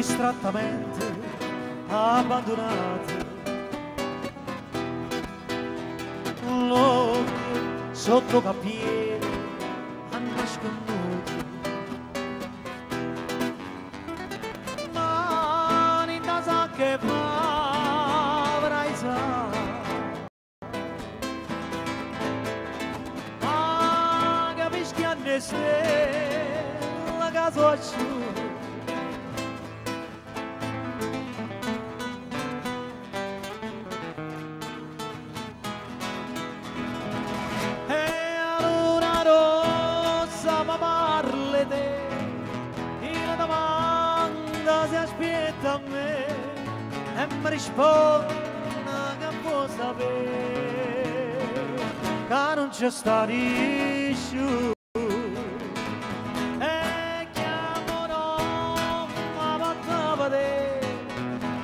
distrattamente abbandonate. L'occhio sotto cappiello hanno sconnuti, mani in casa che va avrai sa, ma capisci che a la casa asciutta. Una domanda si aspetta a me e mi risponde che può sapere che non c'è stato nessuno e chiamo non mi porta a vedere,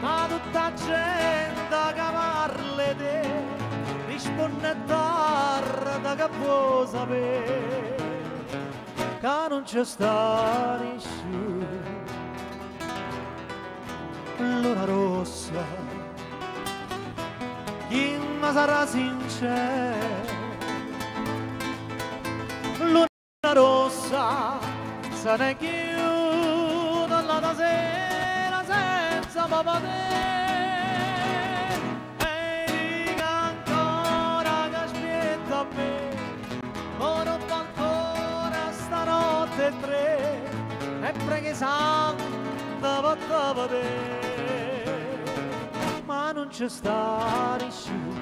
ma tutta gente che parla di te risponde tarda che può sapere che non c'è sta nessuno. Luna rossa, chi mi sarà sincero? Luna rossa, se ne chiude la sera senza papà te. E dica ancora che aspetta a me, ma non va ancora stanotte tre, e preghi santa vatta vedere, ma non c'è sta nessuno.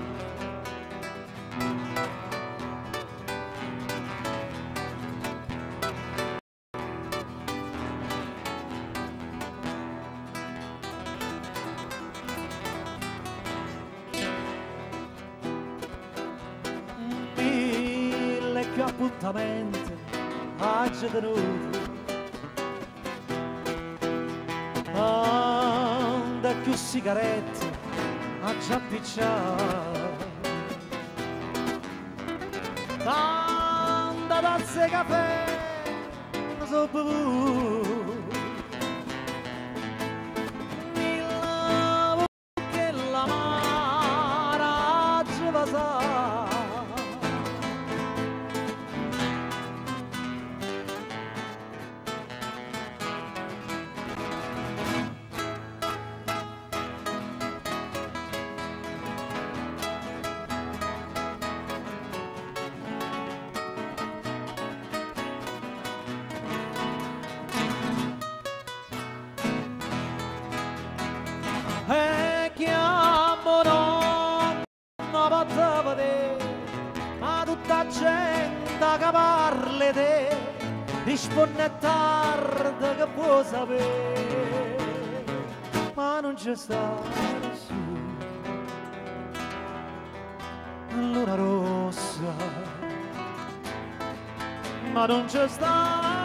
Mille più appuntamenti oggi tenuti, tante più sigarette a già picciare, tante tazze caffè non so bevuto, mille che la mara ci va sa. E chiamo non mi porta a vedere, ma tutta gente che parla di te risponde tardi che può sapere, ma non c'è sta nessuno. Luna rossa, ma non c'è sta